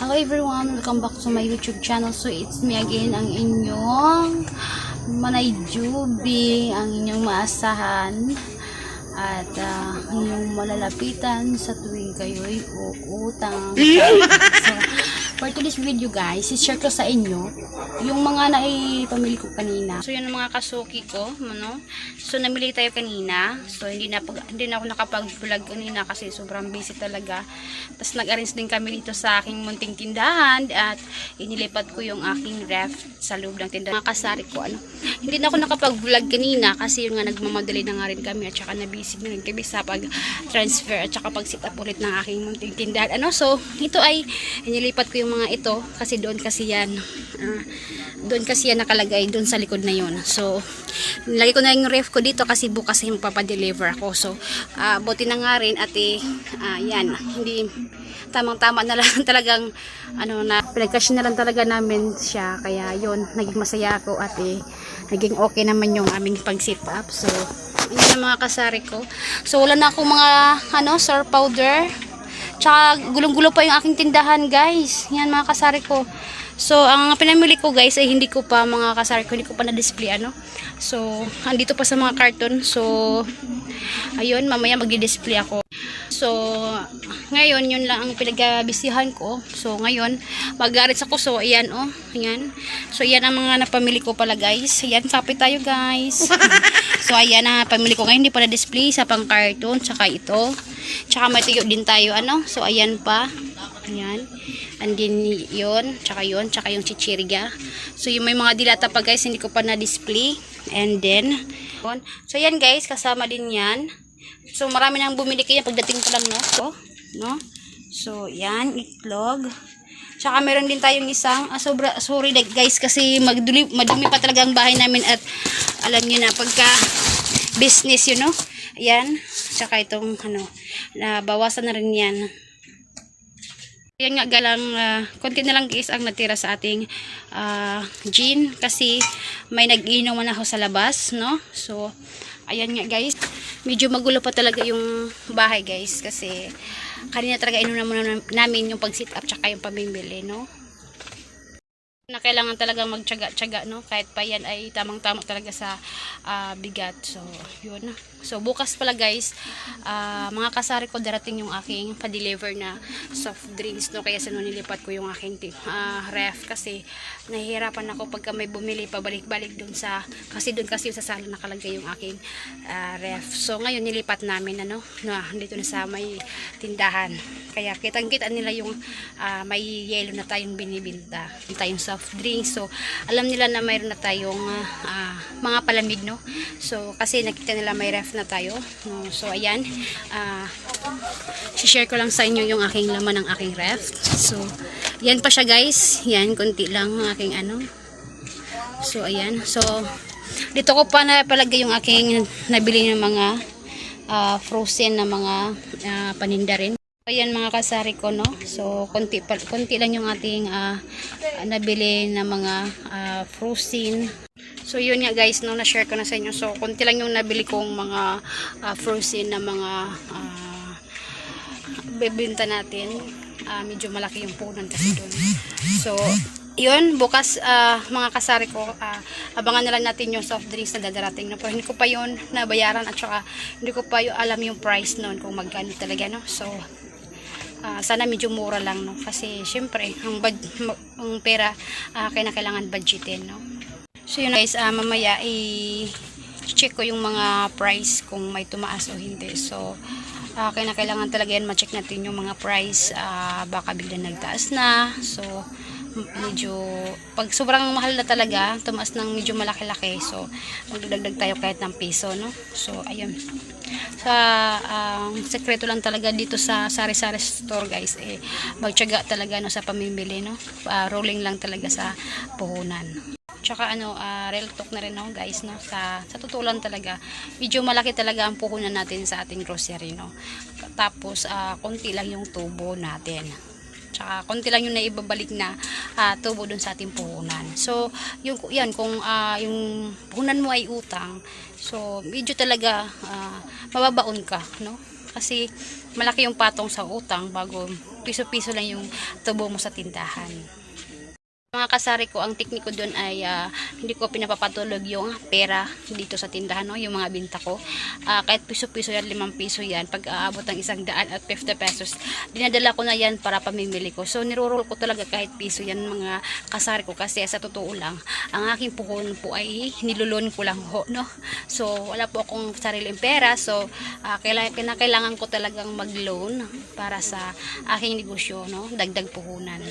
Hello everyone, welcome back to my YouTube channel. So it's me again, ang inyong Manay Juby, ang inyong maasahan at inyong malalapitan sa tuwing kayo'y uutang. So, for today's video guys, i-share ko sa inyo yung mga naipamili ko kanina. So yan ang mga kasuki ko, ano? So namili tayo kanina. So hindi na ako nakapag-vlog kanina kasi sobrang busy talaga. Tapos nag-arrange din kami dito sa aking munting tindahan at inilipat ko yung aking ref sa loob ng tindahan. Mga kasari ko, ano? Hindi na ako nakapag-vlog kanina kasi yung nga nagmamadali na nga rin kami at saka na-busy na rin kami sa pag-transfer at saka pag-sit up ulit ng aking munting tindahan. Ano? So ito ay inilipat ko yung mga ito kasi doon kasi yan nakalagay doon sa likod na yun. So nilagay ko na yung ref ko dito kasi bukas yung papadeliver ako. So buti na nga rin at yan, hindi tamang-tama na lang talagang na pinagkasya na lang talaga namin siya, kaya yon naging masaya ako at naging okay naman yung aming pag-sit up. So yun ang mga kasari ko. So wala na akong mga sour powder. Tsaka gulong-gulo pa yung aking tindahan guys. Yan mga kasari ko. So ang pinamili ko guys ay hindi ko pa mga kasari ko, hindi ko pa na-display So andito pa sa mga carton. So ayun, mamaya magdi-display ako. So ngayon yun lang ang pinagbisihan ko. So ngayon mag-garage ako. So ayan ayan. So ayan ang mga napamili ko pala guys. Ayan, kapit tayo guys. So ayan ang pamili ko ngayon, hindi pa na-display sa pang carton. Tsaka ito. Tsaka may tiyo din tayo So ayan pa. Ayan. And then yun. Tsaka yun. Tsaka yung chichirga. So yung may mga dilata pa guys, hindi ko pa na-display. And then yun. So ayan guys, kasama din yan. So marami nang bumili kaya pagdating ko lang So yan, itlog. Tsaka meron din tayong isang sorry guys kasi madumi pa talaga ang bahay namin at alam niyo na pagka business Ayan. Tsaka itong nabawasan na rin yan. Yan nga galang konti na lang guys ang natira sa ating gin kasi may nag-inom na ako sa labas, So ayan nga guys, medyo magulo pa talaga yung bahay guys kasi kanina talaga inunan namin yung pag-sit up tsaka yung pamimili, na kailangan talagang magtiyaga-tiyaga, kahit pa yan ay tamang-tama talaga sa bigat. So yun. So bukas pala guys, mga kasari ko darating yung aking pa-deliver na soft drinks, kaya nilipat ko yung aking ref kasi nahihirapan ako pagka may bumili pabalik-balik dun kasi sa sala nakalagay yung aking ref. So ngayon nilipat namin dito na sa may tindahan, kaya kitang-kita nila yung may yellow na tayong binibinta, tayong soft drinks. So alam nila na mayroon na tayong mga palamig, so kasi nakita nila may ref na tayo. So ayan, share ko lang sa inyo yung aking laman ng aking ref. So yan pa siya guys, yan konti lang ang aking So ayan, so dito ko pa napalagay yung aking nabili ng mga frozen na mga paninda rin. Ayan mga kasari ko, so konti lang yung ating nabili na mga frozen. So yun nga guys, na-share ko na sa inyo. So konti lang yung nabili kong mga frozen na mga bebenta natin. Medyo malaki yung punan kasi doon. So yun, bukas mga kasari ko, abangan na lang natin yung soft drinks na dadarating. Pero hindi ko pa yun nabayaran at saka hindi ko pa alam yung price noon kung magkano talaga. So sana medyo mura lang, kasi syempre ang pera kailangan budgetin, So yun guys, mamaya i-check ko yung mga price kung may tumaas o hindi. So kailangan talaga yan ma-check natin yung mga price, baka bigla nagtaas na. So medyo pag sobrang mahal na talaga, tumaas ng medyo malaki-laki, so magdagdag tayo kahit ng piso, So ayun, sa sekreto lang talaga dito sa sari-sari store guys, magtiyaga talaga sa pamimili, rolling lang talaga sa puhunan. Tsaka real talk na rin guys, sa totoo lang talaga, medyo malaki talaga ang puhunan natin sa ating grocery, Tapos konti lang yung tubo natin. Tsaka konti lang yung naibabalik na tubo dun sa ating puhunan. So yan kung yung puhunan mo ay utang, so medyo talaga mababaon ka, kasi malaki yung patong sa utang bago piso-piso lang yung tubo mo sa tindahan. Mga kasari ko, ang teknik ko doon ay hindi ko pinapapatulog yung pera dito sa tindahan, no? Yung mga binta ko. Kahit piso-piso yan, 5 piso yan, pag aabot ng 100 at 50 pesos, dinadala ko na yan para pamimili ko. So, nirurol ko talaga kahit piso yan mga kasari ko kasi sa totoo lang, ang aking puhunan po ay nilulon ko lang ho, no? So, wala po akong sariling pera. So, kailangan ko talagang mag-loan para sa aking negosyo, no? Dagdag puhunan.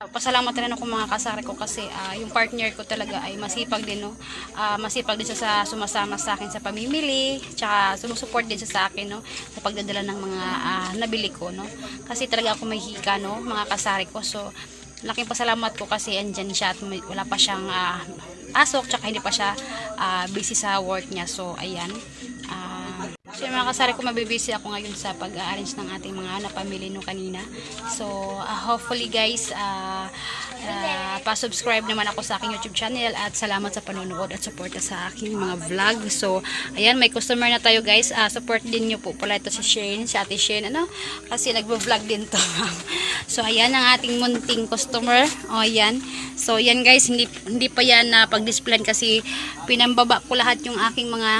Pasalamat rin ako mga kasari ko kasi yung partner ko talaga ay masipag din, no? Masipag din siya sa sumasama sa akin sa pamimili, tsaka sumusuport din siya sa akin, no? Sa pagdadala ng mga nabili ko, no? Kasi talaga ako may hika, no? Mga kasari ko. So, laking pasalamat ko kasi andyan siya at wala pa siyang pasok, tsaka hindi pa siya busy sa work niya. So, ayan. So yung mga kasari ko, mabibisi ako ngayon sa pag-arrange ng ating mga napamili no kanina. So hopefully guys, pa-subscribe naman ako sa aking YouTube channel at salamat sa panonood at suporta sa aking mga vlog. So ayan, may customer na tayo guys. Support din nyo po pala ito si Shane, si Ate Shane, ano? Kasi nagbo-vlog din to. So ayan ang ating munting customer. O ayan. So yan guys, hindi pa yan na pag-display kasi pinambaba ko lahat yung aking mga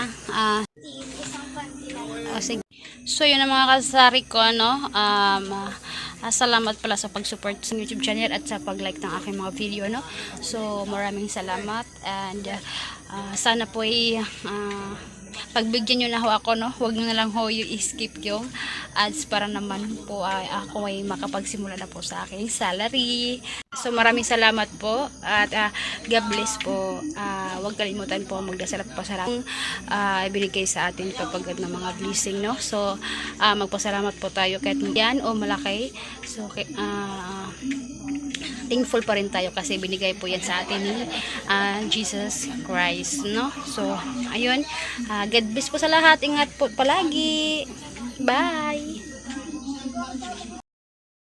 sige. So yun ang mga kasari ko, ano, salamat pala sa pag-support sa YouTube channel at sa pag-like ng aking mga video, no. So maraming salamat and sana po ay pagbigyan nyo na ho ako, no. Huwag nyo na lang ho yung skip yung ads para naman po ako ay makapagsimula na po sa aking salary. So maraming salamat po at God bless po. Huwag kalimutan po magdasal at pasalamat ibinigay sa atin kapag ng mga blessing, no. So magpasalamat po tayo kahit yan o malaki. So thankful pa rin tayo kasi binigay po yan sa atin ni Jesus Christ, no. So ayun, God bless po sa lahat. Ingat po palagi. Bye.